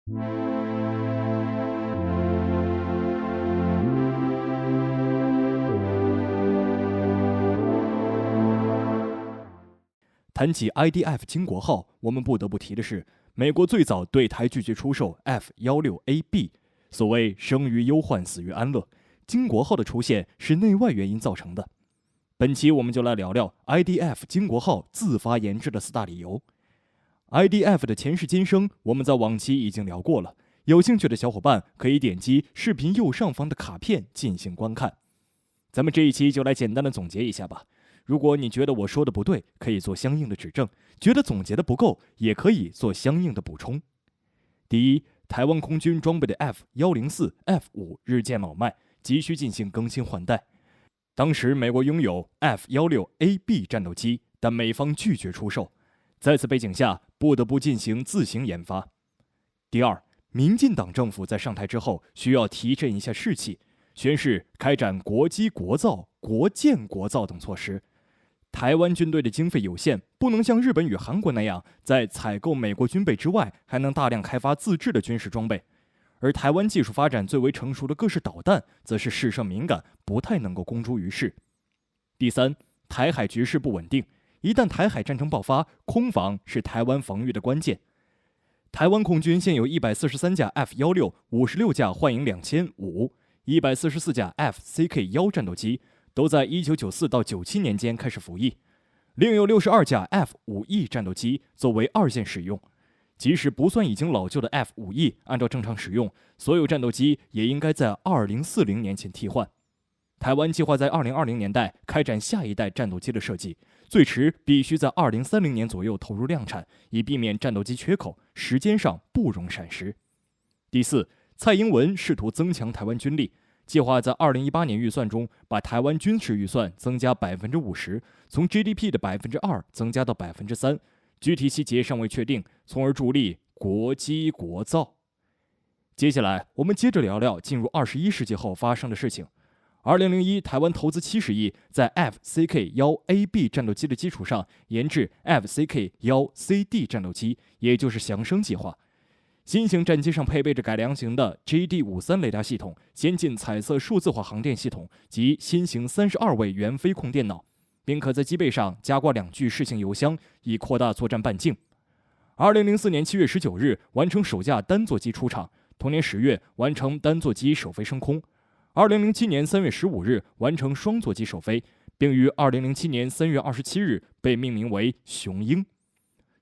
谈起 IDF 经国号，我们不得不提的是，美国最早对台拒绝出售 F-16AB， 所谓生于忧患，死于安乐，经国号的出现是内外原因造成的。本期我们就来聊聊 IDF 经国号自发研制的4大理由。IDF 的前世今生，我们在往期已经聊过了，有兴趣的小伙伴可以点击视频右上方的卡片进行观看。咱们这一期就来简单的总结一下吧。如果你觉得我说的不对，可以做相应的指正；觉得总结的不够，也可以做相应的补充。第一，台湾空军装备的 F-104、F-5日渐老迈，急需进行更新换代。当时美国拥有 F-16AB 战斗机，但美方拒绝出售，在此背景下，不得不进行自行研发。第二，民进党政府在上台之后，需要提振一下士气，宣示开展国机国造、国建国造等措施。台湾军队的经费有限，不能像日本与韩国那样，在采购美国军备之外，还能大量开发自制的军事装备。而台湾技术发展最为成熟的各式导弹，则是事涉敏感，不太能够公诸于世。第三，台海局势不稳定，一旦台海战争爆发，空防是台湾防御的关键。台湾空军现有143架 F-16、56架幻影2005、144架 F-CK-1战斗机。都在1994到97年间开始服役，另有62架 F-5E 战斗机作为二线使用。即使不算已经老旧的 F-5E， 按照正常使用，所有战斗机也应该在2040年前替换。台湾计划在2020年代开展下一代战斗机的设计，最迟必须在2030年左右投入量产，以避免战斗机缺口，时间上不容闪失。第四，蔡英文试图增强台湾军力。计划在2018年预算中把台湾军事预算增加50%，从 GDP 的2%增加到3%，具体细节尚未确定，从而助力国机国造。接下来，我们接着聊聊进入21世纪后发生的事情。2001，台湾投资70亿，在 F-CK-1AB 战斗机的基础上研制 F-CK-1CD 战斗机，也就是翔升计划。新型战机上配备着改良型的 JD-53 雷达系统、先进彩色数字化航电系统及新型32位原飞控电脑，并可在机背上加挂2具适性油箱，以扩大作战半径。2004年7月19日完成首架单座机出厂，同年10月完成单座机首飞升空。2007年3月15日完成双座机首飞，并于2007年3月27日被命名为雄鹰。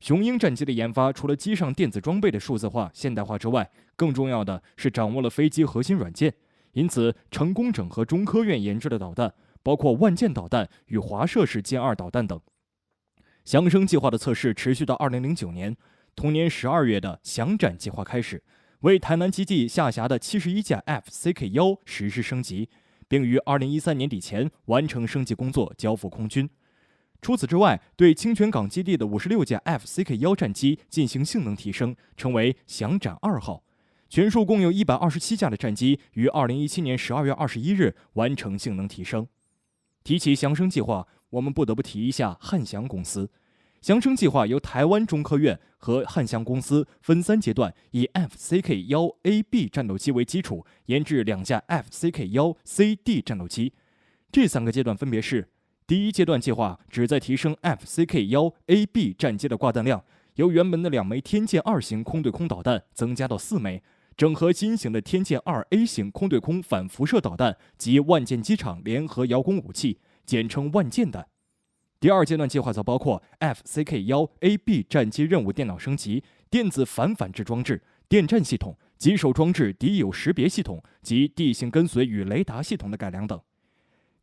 雄鹰战机的研发，除了机上电子装备的数字化、现代化之外，更重要的是掌握了飞机核心软件，因此成功整合中科院研制的导弹，包括万箭导弹与滑射式歼2导弹等。翔升计划的测试持续到2009年，同年12月的翔展计划开始，为台南基地下辖的71架 F-CK-1实施升级，并于2013年底前完成升级工作，交付空军。除此之外，对清泉港基地的56架 F-CK-1战机进行性能提升，成为翔展2号。全数共有127架的战机于2017年12月21日完成性能提升。提起翔升计划，我们不得不提一下汉翔公司。翔升计划由台湾中科院和汉翔公司分3阶段，以 F-CK-1AB 战斗机为基础，研制2架 F-CK-1CD 战斗机。这3个阶段分别是：第一阶段计划旨在提升 F-CK-1AB 战机的挂弹量，由原本的2枚天剑2型空对空导弹增加到4枚，整合新型的天剑 2A 型空对空反辐射导弹及万箭机场联合遥攻武器，简称万箭弹。第二阶段计划则包括 F-CK-1AB 战机任务电脑升级、电子反制装置、电战系统、机手装置敌友识别系统及地形跟随与雷达系统的改良等。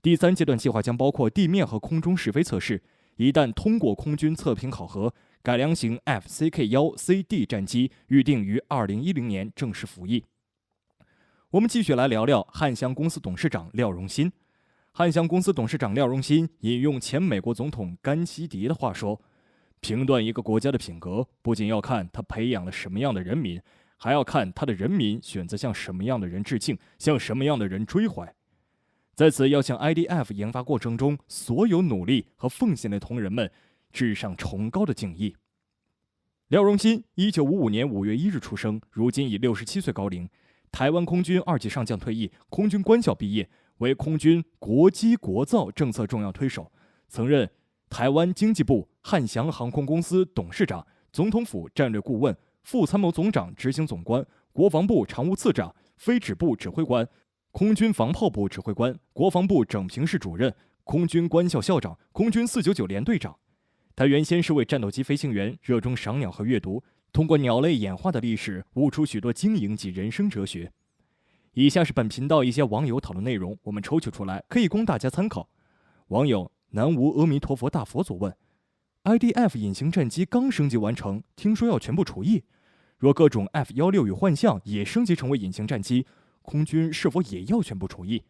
第3阶段计划将包括地面和空中试飞测试，一旦通过空军测评考核，改良型 F-CK-1CD 战机预定于2010年正式服役。我们继续来聊聊汉翔公司董事长廖荣新。汉翔公司董事长廖荣新引用前美国总统甘西迪的话说：“评断一个国家的品格，不仅要看他培养了什么样的人民，还要看他的人民选择向什么样的人致敬，向什么样的人追怀。”在此，要向 IDF 研发过程中所有努力和奉献的同仁们致上崇高的敬意。廖荣新，1955年5月1日出生，如今已67岁高龄。台湾空军2级上将退役，空军官校毕业，为空军国机国造政策重要推手，曾任台湾经济部汉翔航空公司董事长、总统府战略顾问、副参谋总长、执行总官、国防部常务次长、非指部指挥官、空军防炮部指挥官、国防部整平室主任、空军官校校长、空军499联队长。他原先是位战斗机飞行员，热衷赏鸟和阅读，通过鸟类演化的历史，悟出许多经营及人生哲学。以下是本频道一些网友讨论内容，我们抽取出来，可以供大家参考。网友南无阿弥陀佛大佛祖问 ：IDF 隐形战机刚升级完成，听说要全部除役。若各种 F-16与幻象也升级成为隐形战机，空军是否也要全部除役？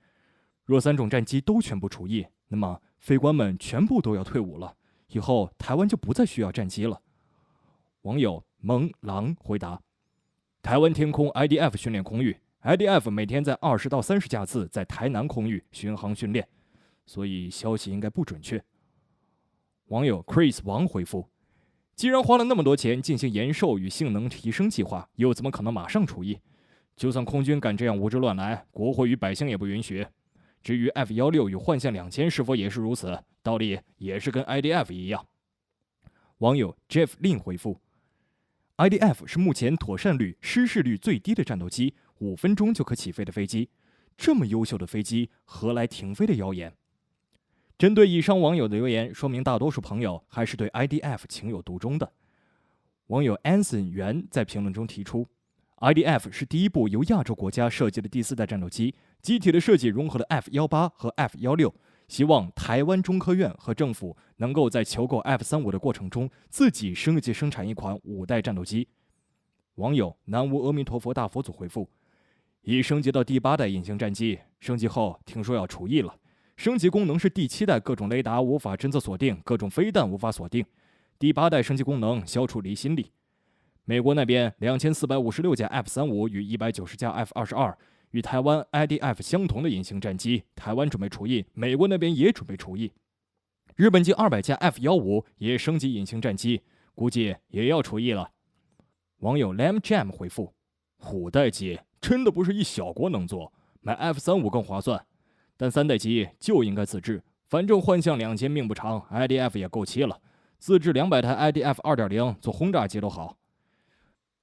若3种战机都全部除役，那么飞官们全部都要退伍了。以后台湾就不再需要战机了。网友萌狼回答：台湾天空 IDF 训练空域 ，IDF 每天在20到30架次在台南空域巡航训练，所以消息应该不准确。网友 Chris 王回复：既然花了那么多钱进行延寿与性能提升计划，又怎么可能马上除役？就算空军敢这样无知乱来，国会与百姓也不允许。至于 F-16与幻象2000是否也是如此，道理也是跟 IDF 一样。网友 Jeff Lin 回复 ：IDF 是目前妥善率、失事率最低的战斗机，5分钟就可起飞的飞机。这么优秀的飞机，何来停飞的谣言？针对以上网友的留言，说明大多数朋友还是对 IDF 情有独钟的。网友 Anson 袁在评论中提出 ，IDF 是第一部由亚洲国家设计的第4代战斗机。机体的设计融合了 F-18和 F-16，希望台湾中科院和政府能够在求购 F-35的过程中，自己升级生产一款5代战斗机。网友南无阿弥陀佛大佛祖回复：已升级到第8代隐形战机，升级后听说要除役了。升级功能是第7代各种雷达无法侦测锁定，各种飞弹无法锁定。第8代升级功能消除离心力。美国那边2456架 F-35与190架 F-22。与台湾 IDF 相同的隐形战机，台湾准备除役，美国那边也准备除役。日本近200架 F-15也升级隐形战机，估计也要除役了。网友 Lamb Jam 回复：5代机真的不是一小国能做，买 F-35更划算。但3代机就应该自制，反正幻象2000命不长 ，IDF 也够期了，自制200台 IDF 2.0做轰炸机都好。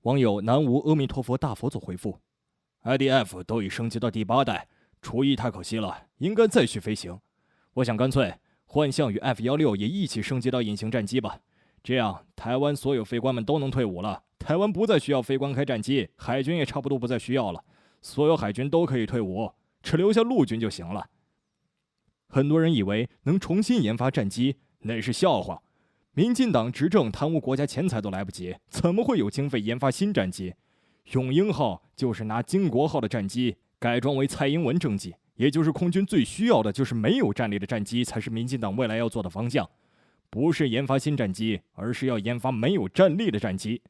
网友南无阿弥陀佛大佛祖回复：IDF 都已升级到第8代，除役太可惜了，应该再续飞行。我想干脆幻象与 F-16也一起升级到隐形战机吧，这样台湾所有飞官们都能退伍了，台湾不再需要飞官开战机，海军也差不多不再需要了，所有海军都可以退伍，只留下陆军就行了。很多人以为能重新研发战机，那是笑话。民进党执政贪污国家钱财都来不及，怎么会有经费研发新战机？永鹰号就是拿经国号的战机改装为蔡英文政绩，也就是空军最需要的就是没有战力的战机才是民进党未来要做的方向，不是研发新战机，而是要研发没有战力的战机。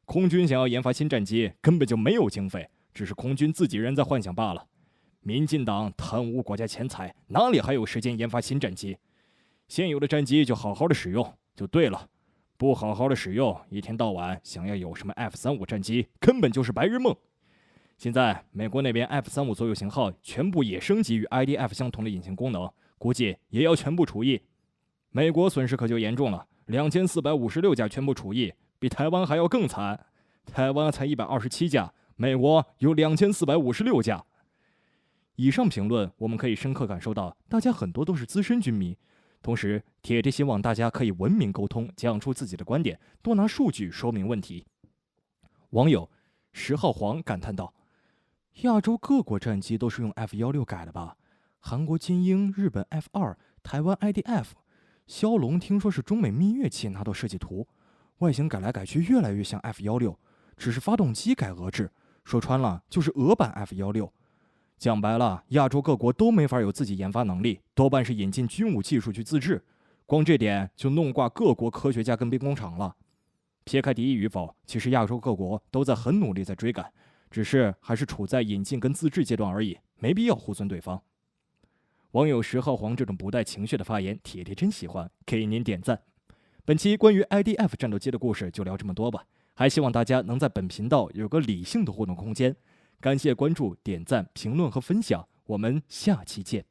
空军想要研发新战机根本就没有经费，只是空军自己人在幻想罢了。民进党贪污国家钱财，哪里还有时间研发新战机？现有的战机就好好的使用就对了，不好好的使用，一天到晚想要有什么 F-35战机，根本就是白日梦。现在美国那边 F-35所有型号全部也升级与 IDF 相同的隐形功能，估计也要全部除役。美国损失可就严重了，2456架全部除役，比台湾还要更惨。台湾才127架，美国有2456架。以上评论我们可以深刻感受到，大家很多都是资深军迷。同时，铁弟希望大家可以文明沟通，讲出自己的观点，多拿数据说明问题。网友10号黄感叹道：亚洲各国战机都是用 F-16改的吧？韩国金鹰、日本 F-2、台湾 IDF， 骁龙听说是中美蜜月期拿到设计图，外形改来改去越来越像 F-16，只是发动机改俄制，说穿了就是俄版 F-16。讲白了，亚洲各国都没法有自己研发能力，多半是引进军武技术去自制，光这点就弄挂各国科学家跟兵工厂了。撇开敌意与否，其实亚洲各国都在很努力在追赶，只是还是处在引进跟自制阶段而已，没必要互损对方。网友10号黄这种不带情绪的发言，铁铁真喜欢，给您点赞。本期关于 IDF 战斗机的故事就聊这么多吧，还希望大家能在本频道有个理性的互动空间。感谢关注、点赞、评论和分享，我们下期见。